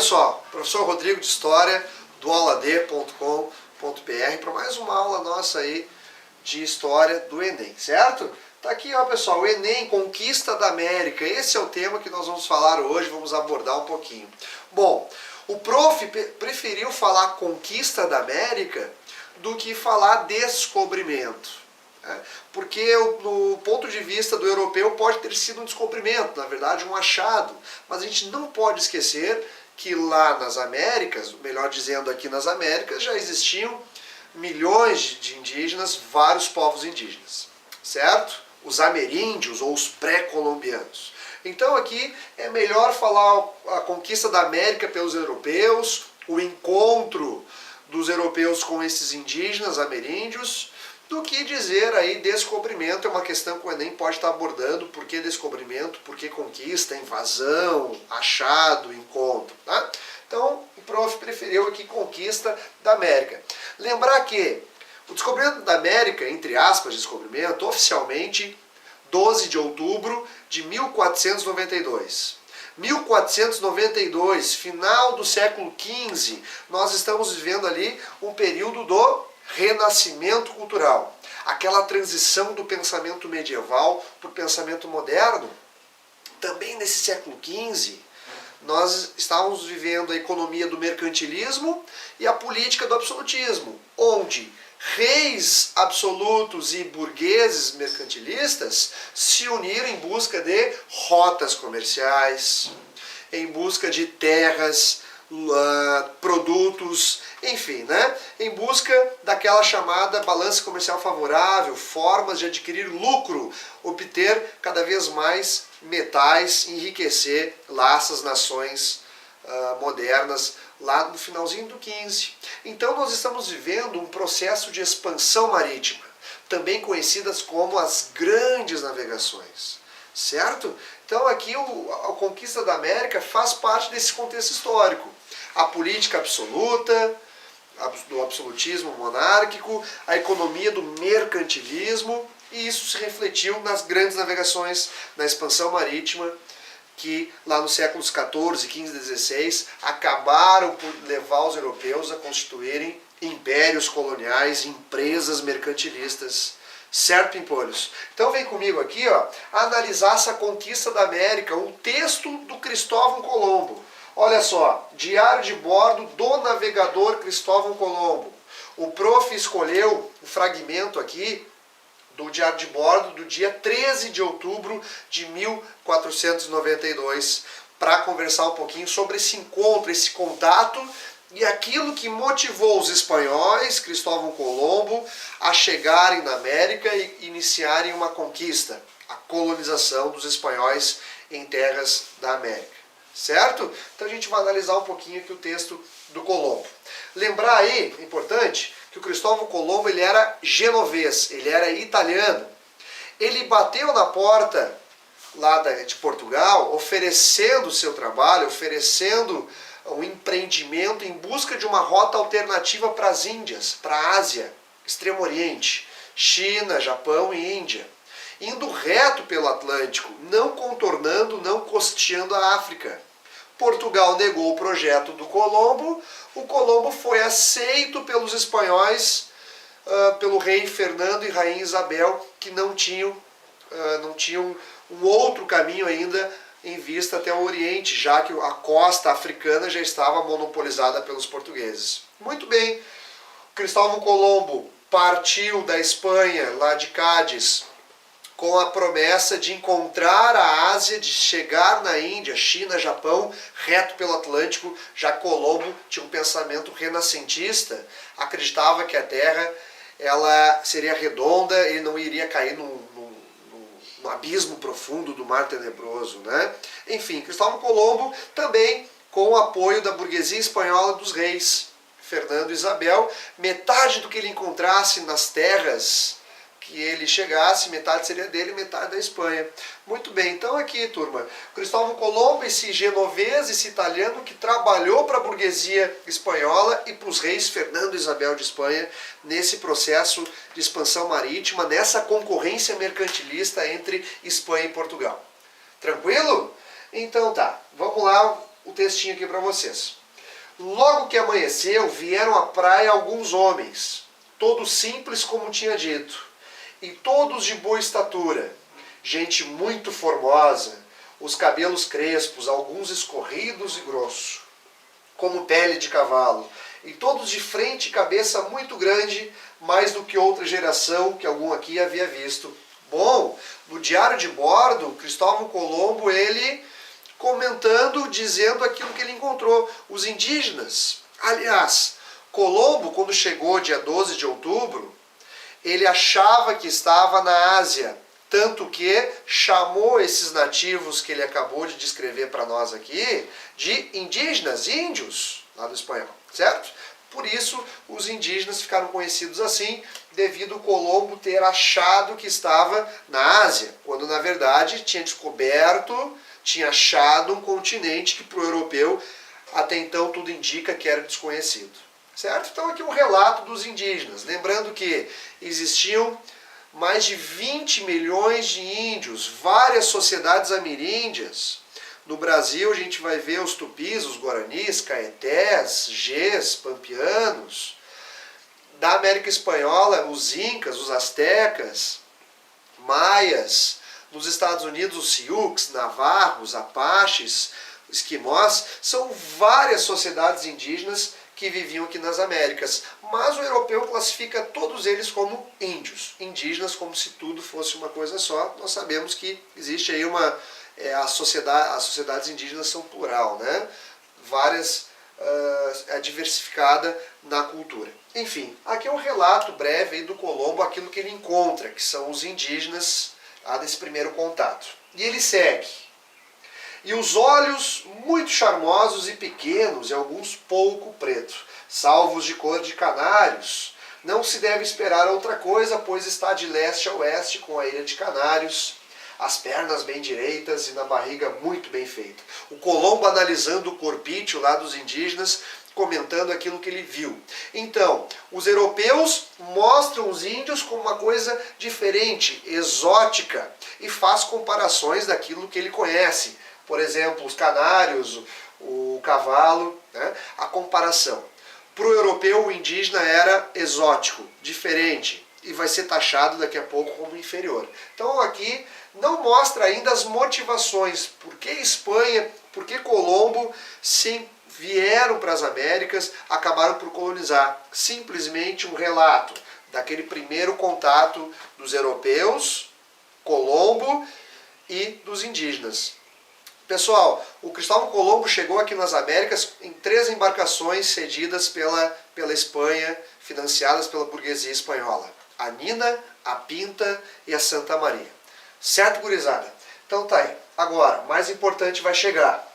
pessoal, professor Rodrigo de História do auladê.com.br para mais uma aula nossa aí de História do Enem, certo? Tá aqui, ó, pessoal, o Enem, Conquista da América. Esse é o tema que nós vamos falar hoje, vamos abordar um pouquinho. Bom, o prof preferiu falar Conquista da América do que falar descobrimento. Porque no ponto de vista do europeu pode ter sido um descobrimento, na verdade um achado, mas a gente não pode esquecer que lá nas Américas, melhor dizendo aqui nas Américas, já existiam milhões de indígenas, vários povos indígenas, certo? Os ameríndios ou os pré-colombianos. Então aqui é melhor falar a conquista da América pelos europeus, o encontro dos europeus com esses indígenas ameríndios, do que dizer aí descobrimento. É uma questão que o Enem pode estar abordando. Por que descobrimento? Por que conquista, invasão, achado, encontro? Tá? Então o prof preferiu aqui conquista da América. Lembrar que o descobrimento da América, entre aspas, descobrimento, oficialmente 12 de outubro de 1492. 1492, final do século XV, nós estamos vivendo ali um período do renascimento cultural. Aquela transição do pensamento medieval para o pensamento moderno. Também nesse século XV, nós estávamos vivendo a economia do mercantilismo e a política do absolutismo, onde reis absolutos e burgueses mercantilistas se uniram em busca de rotas comerciais, em busca de terras, produtos, enfim, né? Em busca daquela chamada balança comercial favorável, formas de adquirir lucro, obter cada vez mais metais, enriquecer lá essas nações modernas, lá no finalzinho do 15. Então nós estamos vivendo um processo de expansão marítima, também conhecidas como as grandes navegações, certo? Então aqui a conquista da América faz parte desse contexto histórico. A política absoluta, do absolutismo monárquico, a economia do mercantilismo, e isso se refletiu nas grandes navegações, na expansão marítima, que lá nos séculos XIV, XV e XVI acabaram por levar os europeus a constituírem impérios coloniais, empresas mercantilistas. Certo, Pimpolhos? Então vem comigo aqui, ó, analisar essa conquista da América, um texto do Cristóvão Colombo. Olha só, diário de bordo do navegador Cristóvão Colombo. O prof escolheu um fragmento aqui do diário de bordo do dia 13 de outubro de 1492 para conversar um pouquinho sobre esse encontro, esse contato e aquilo que motivou os espanhóis, Cristóvão Colombo, a chegarem na América e iniciarem uma conquista, a colonização dos espanhóis em terras da América. Certo? Então a gente vai analisar um pouquinho aqui o texto do Colombo. Lembrar aí, é importante, que o Cristóvão Colombo ele era genovês, ele era italiano. Ele bateu na porta lá de Portugal, oferecendo o seu trabalho, oferecendo um empreendimento em busca de uma rota alternativa para as Índias, para a Ásia, Extremo Oriente, China, Japão e Índia. Indo reto pelo Atlântico, não contornando, não costeando a África. Portugal negou o projeto do Colombo, o Colombo foi aceito pelos espanhóis, pelo rei Fernando e rainha Isabel, que não tinham um outro caminho ainda em vista até o Oriente, já que a costa africana já estava monopolizada pelos portugueses. Muito bem, Cristóvão Colombo partiu da Espanha, lá de Cádiz, com a promessa de encontrar a Ásia, de chegar na Índia, China, Japão, reto pelo Atlântico. Já Colombo tinha um pensamento renascentista, acreditava que a Terra ela seria redonda, ele não iria cair num abismo profundo do Mar Tenebroso, né? Enfim, Cristóvão Colombo também com o apoio da burguesia espanhola dos reis Fernando e Isabel, metade do que ele encontrasse nas terras que ele chegasse, metade seria dele, metade da Espanha. Muito bem, então aqui, turma, Cristóvão Colombo, esse genovês, esse italiano que trabalhou para a burguesia espanhola e para os reis Fernando e Isabel de Espanha nesse processo de expansão marítima, nessa concorrência mercantilista entre Espanha e Portugal. Tranquilo? Então tá, vamos lá, o textinho aqui para vocês. Logo que amanheceu, vieram à praia alguns homens, todos simples como tinha dito, e todos de boa estatura, gente muito formosa, os cabelos crespos, alguns escorridos e grossos, como pele de cavalo, e todos de frente e cabeça muito grande, mais do que outra geração que algum aqui havia visto. Bom, no diário de bordo, Cristóvão Colombo, ele comentando, dizendo aquilo que ele encontrou. Os indígenas, aliás, Colombo, quando chegou dia 12 de outubro, ele achava que estava na Ásia, tanto que chamou esses nativos que ele acabou de descrever para nós aqui, de indígenas, índios, lá do espanhol, certo? Por isso, os indígenas ficaram conhecidos assim, devido ao Colombo ter achado que estava na Ásia, quando na verdade tinha achado um continente que para o europeu até então tudo indica que era desconhecido. Certo? Então aqui um relato dos indígenas. Lembrando que existiam mais de 20 milhões de índios, várias sociedades ameríndias. No Brasil a gente vai ver os tupis, os guaranis, caetés, gés, pampianos. Da América Espanhola, os incas, os astecas, maias. Nos Estados Unidos, os Sioux, navarros, apaches, esquimós, são várias sociedades indígenas que viviam aqui nas Américas. Mas o europeu classifica todos eles como índios, indígenas, como se tudo fosse uma coisa só. Nós sabemos que existe aí as sociedades indígenas são plural, né? Várias, diversificada na cultura. Enfim, aqui é um relato breve aí do Colombo, aquilo que ele encontra, que são os indígenas desse primeiro contato. E ele segue. E os olhos muito charmosos e pequenos, e alguns pouco preto, salvos de cor de canários. Não se deve esperar outra coisa, pois está de leste a oeste com a ilha de Canários, as pernas bem direitas e na barriga muito bem feita. O Colombo analisando o corpício lá dos indígenas, comentando aquilo que ele viu. Então, os europeus mostram os índios como uma coisa diferente, exótica, e faz comparações daquilo que ele conhece. Por exemplo, os canários, o cavalo, né? A comparação. Para o europeu, o indígena era exótico, diferente, e vai ser taxado daqui a pouco como inferior. Então aqui não mostra ainda as motivações. Por que Espanha, por que Colombo vieram para as Américas, acabaram por colonizar. Simplesmente um relato daquele primeiro contato dos europeus, Colombo, e dos indígenas. Pessoal, o Cristóvão Colombo chegou aqui nas Américas em 3 embarcações cedidas pela Espanha, financiadas pela burguesia espanhola. A Nina, a Pinta e a Santa Maria. Certo, gurizada? Então tá aí. Agora, mais importante vai chegar.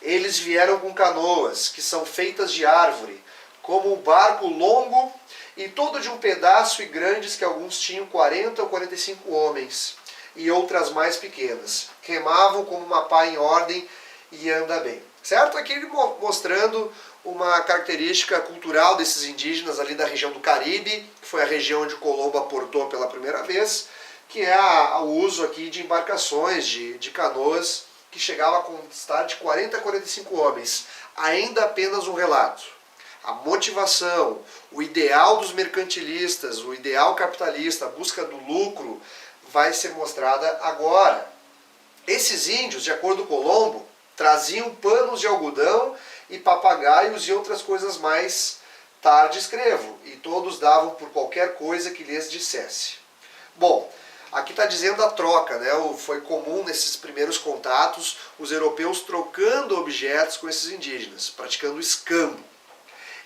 Eles vieram com canoas, que são feitas de árvore, como um barco longo e todo de um pedaço e grandes, que alguns tinham 40 ou 45 homens, e outras mais pequenas. Remavam como uma pá em ordem e anda bem. Certo? Aqui mostrando uma característica cultural desses indígenas ali da região do Caribe, que foi a região onde Colombo aportou pela primeira vez, que é o uso aqui de embarcações, de canoas, que chegava a constar de 40 a 45 homens. Ainda apenas um relato. A motivação, o ideal dos mercantilistas, o ideal capitalista, a busca do lucro, vai ser mostrada agora. Esses índios, de acordo com Colombo, traziam panos de algodão e papagaios e outras coisas mais, tarde escrevo, e todos davam por qualquer coisa que lhes dissesse. Bom, aqui está dizendo a troca, né? Foi comum nesses primeiros contatos os europeus trocando objetos com esses indígenas, praticando escambo.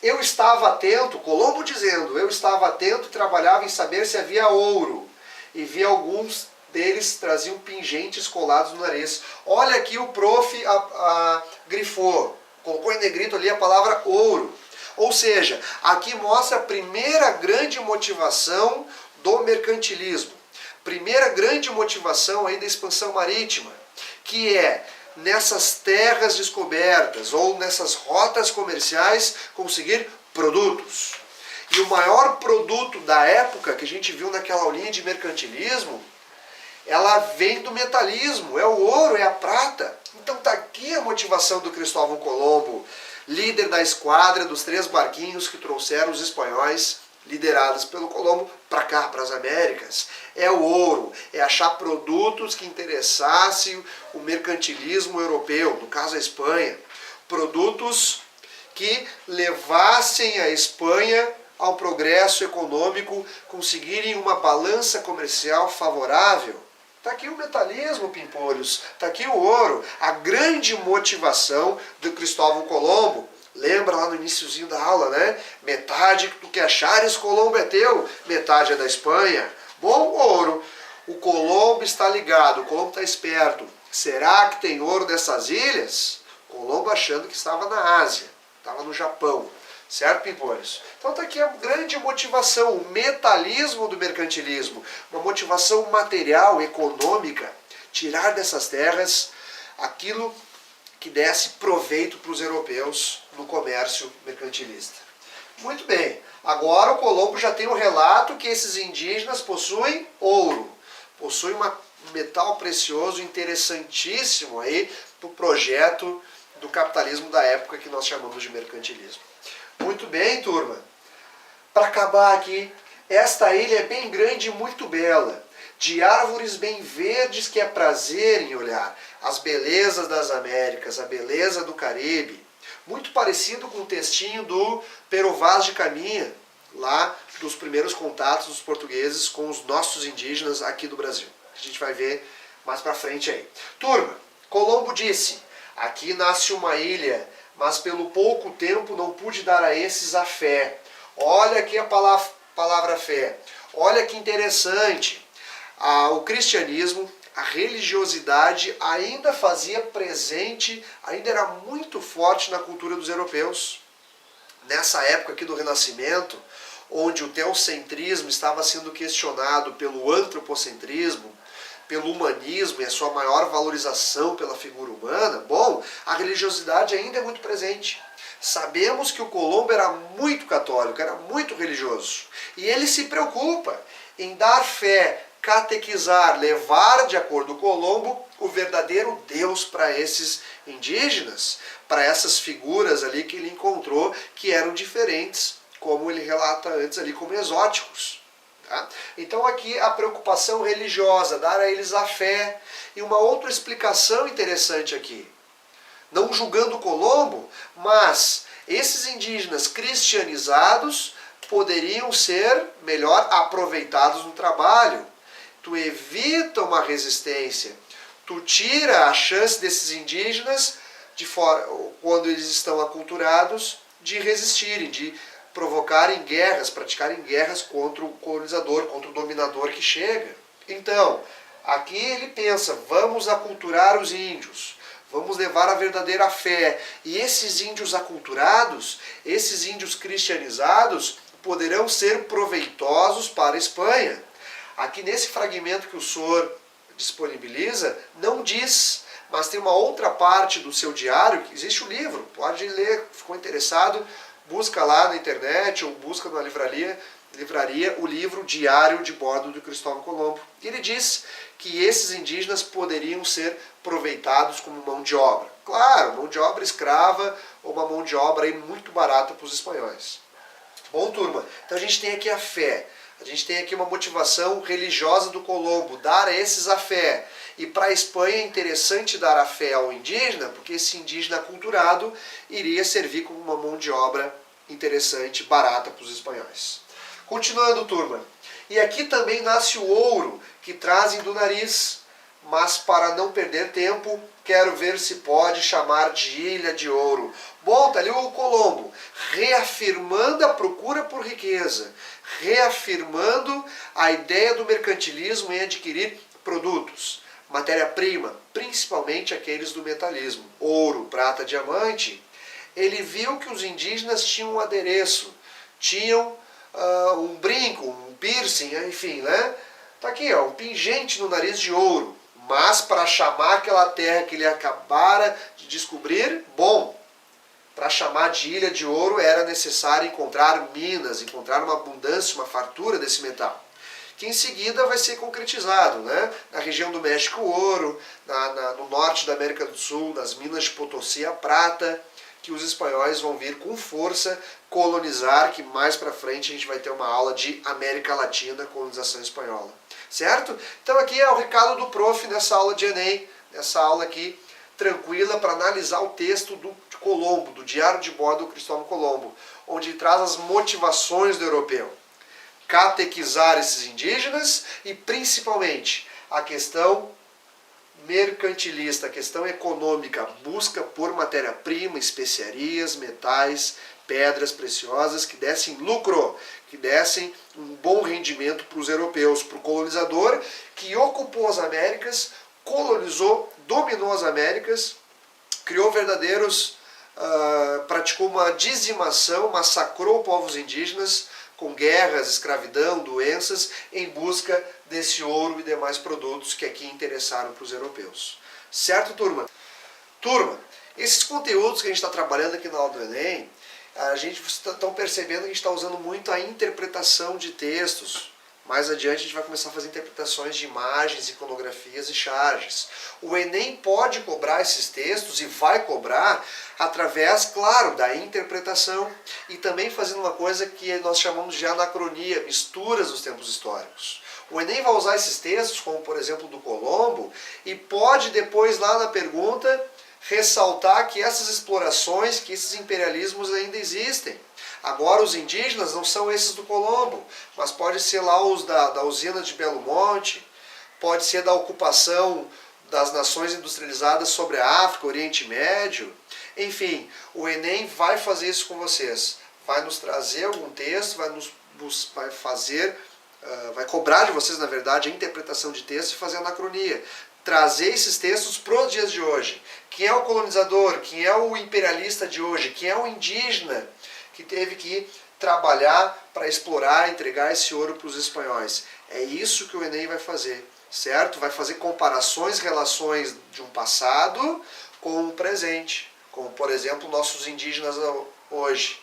Eu estava atento, Colombo dizendo, eu estava atento e trabalhava em saber se havia ouro, e vi alguns deles traziam pingentes colados no nariz. Olha aqui o prof. Grifou, colocou em negrito ali a palavra ouro. Ou seja, aqui mostra a primeira grande motivação do mercantilismo. Primeira grande motivação aí da expansão marítima, que é nessas terras descobertas ou nessas rotas comerciais conseguir produtos. E o maior produto da época que a gente viu naquela aulinha de mercantilismo, ela vem do metalismo, é o ouro, é a prata. Então está aqui a motivação do Cristóvão Colombo, líder da esquadra dos 3 barquinhos que trouxeram os espanhóis, liderados pelo Colombo, para cá, para as Américas. É o ouro, é achar produtos que interessassem o mercantilismo europeu, no caso a Espanha. Produtos que levassem a Espanha ao progresso econômico, conseguirem uma balança comercial favorável. Está aqui o metalismo, Pimpolhos, está aqui o ouro, a grande motivação do Cristóvão Colombo. Lembra lá no iniciozinho da aula, né? Metade do que achares, Colombo é teu, metade é da Espanha. Bom, ouro. O Colombo está ligado, o Colombo está esperto. Será que tem ouro nessas ilhas? Colombo achando que estava na Ásia, estava no Japão. Certo, Pimpolhos? Então está aqui a grande motivação, o metalismo do mercantilismo. Uma motivação material, econômica. Tirar dessas terras aquilo que desse proveito para os europeus no comércio mercantilista. Muito bem, agora o Colombo já tem um relato que esses indígenas possuem ouro, possuem um metal precioso interessantíssimo aí para o projeto do capitalismo da época que nós chamamos de mercantilismo. Muito bem, turma. Para acabar aqui, esta ilha é bem grande e muito bela, de árvores bem verdes que é prazer em olhar, as belezas das Américas, a beleza do Caribe, muito parecido com o textinho do Pero Vaz de Caminha, lá dos primeiros contatos dos portugueses com os nossos indígenas aqui do Brasil. A gente vai ver mais para frente aí. Turma, Colombo disse, aqui nasce uma ilha, mas pelo pouco tempo não pude dar a esses a fé. Olha aqui a palavra fé. Olha que interessante. O cristianismo, a religiosidade ainda fazia presente, ainda era muito forte na cultura dos europeus. Nessa época aqui do Renascimento, onde o teocentrismo estava sendo questionado pelo antropocentrismo, pelo humanismo e a sua maior valorização pela figura humana, bom, a religiosidade ainda é muito presente. Sabemos que o Colombo era muito católico, era muito religioso. E ele se preocupa em dar fé, catequizar, levar, de acordo com Colombo, o verdadeiro Deus para esses indígenas, para essas figuras ali que ele encontrou, que eram diferentes, como ele relata antes ali, como exóticos. Tá? Então aqui a preocupação religiosa, dar a eles a fé. E uma outra explicação interessante aqui, não julgando Colombo, mas esses indígenas cristianizados poderiam ser melhor aproveitados no trabalho. Tu evita uma resistência, tu tira a chance desses indígenas, quando eles estão aculturados, de resistirem, de provocarem guerras, praticarem guerras contra o colonizador, contra o dominador que chega. Então, aqui ele pensa, vamos aculturar os índios, vamos levar a verdadeira fé. E esses índios aculturados, esses índios cristianizados, poderão ser proveitosos para a Espanha. Aqui nesse fragmento que o Sor disponibiliza, não diz, mas tem uma outra parte do seu diário, que existe o livro, pode ler, ficou interessado, busca lá na internet ou busca na livraria o livro Diário de Bordo do Cristóvão Colombo. E ele diz que esses indígenas poderiam ser aproveitados como mão de obra. Claro, mão de obra escrava ou uma mão de obra aí muito barata para os espanhóis. Bom, turma, então a gente tem aqui a fé. A gente tem aqui uma motivação religiosa do Colombo, dar a esses a fé. E para a Espanha é interessante dar a fé ao indígena, porque esse indígena aculturado iria servir como uma mão de obra interessante, barata para os espanhóis. Continuando, turma. E aqui também nasce o ouro, que trazem do nariz. Mas para não perder tempo, quero ver se pode chamar de Ilha de Ouro. Bom, tá ali o Colombo, reafirmando a procura por riqueza, reafirmando a ideia do mercantilismo em adquirir produtos, matéria-prima, principalmente aqueles do metalismo, ouro, prata, diamante. Ele viu que os indígenas tinham um adereço, tinham um brinco, um piercing, enfim, né? Tá aqui, ó, um pingente no nariz de ouro. Mas para chamar aquela terra que ele acabara de descobrir, bom, para chamar de Ilha de Ouro era necessário encontrar minas, encontrar uma abundância, uma fartura desse metal, que em seguida vai ser concretizado, né? Na região do México, o ouro, no norte da América do Sul, nas minas de Potosí, a prata, que os espanhóis vão vir com força colonizar, que mais para frente a gente vai ter uma aula de América Latina, colonização espanhola. Certo? Então aqui é o recado do prof nessa aula de Enem, nessa aula aqui tranquila para analisar o texto de Colombo, do Diário de Bordo do Cristóvão Colombo, onde traz as motivações do europeu. Catequizar esses indígenas e principalmente a questão mercantilista, a questão econômica, busca por matéria-prima, especiarias, metais, pedras preciosas que dessem lucro, que dessem um bom rendimento para os europeus, para o colonizador que ocupou as Américas, colonizou, dominou as Américas, criou praticou uma dizimação, massacrou povos indígenas com guerras, escravidão, doenças, em busca desse ouro e demais produtos que aqui interessaram para os europeus. Certo, turma? Turma, esses conteúdos que a gente está trabalhando aqui na aula do Enem, a gente está percebendo que a gente está usando muito a interpretação de textos. Mais adiante a gente vai começar a fazer interpretações de imagens, iconografias e charges. O Enem pode cobrar esses textos e vai cobrar através, claro, da interpretação e também fazendo uma coisa que nós chamamos de anacronia, misturas dos tempos históricos. O Enem vai usar esses textos, como por exemplo do Colombo, e pode depois lá na pergunta ressaltar que essas explorações, que esses imperialismos ainda existem. Agora os indígenas não são esses do Colombo, mas pode ser lá os da usina de Belo Monte, pode ser da ocupação das nações industrializadas sobre a África, Oriente Médio. Enfim, o Enem vai fazer isso com vocês. Vai nos trazer algum texto, vai cobrar de vocês, na verdade, a interpretação de texto e fazer anacronia. Trazer esses textos para os dias de hoje. Quem é o colonizador? Quem é o imperialista de hoje? Quem é o indígena que teve que trabalhar para explorar, entregar esse ouro para os espanhóis? É isso que o Enem vai fazer, certo? Vai fazer comparações, relações de um passado com o presente, como por exemplo nossos indígenas hoje.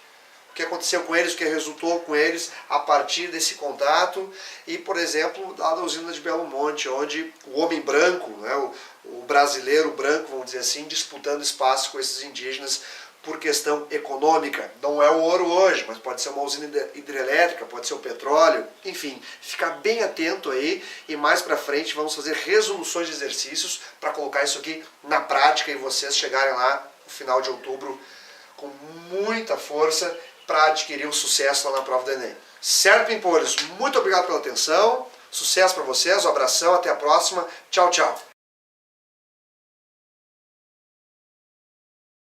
O que aconteceu com eles, o que resultou com eles a partir desse contato e, por exemplo, lá da usina de Belo Monte, onde o homem branco, né, o brasileiro branco, vamos dizer assim, disputando espaço com esses indígenas por questão econômica. Não é o ouro hoje, mas pode ser uma usina hidrelétrica, pode ser o petróleo, enfim, ficar bem atento aí e mais pra frente vamos fazer resoluções de exercícios para colocar isso aqui na prática e vocês chegarem lá no final de outubro com muita força para adquirir o sucesso lá na prova do Enem. Certo, Pimpolhos? Muito obrigado pela atenção, sucesso para vocês, um abração, até a próxima, tchau, tchau.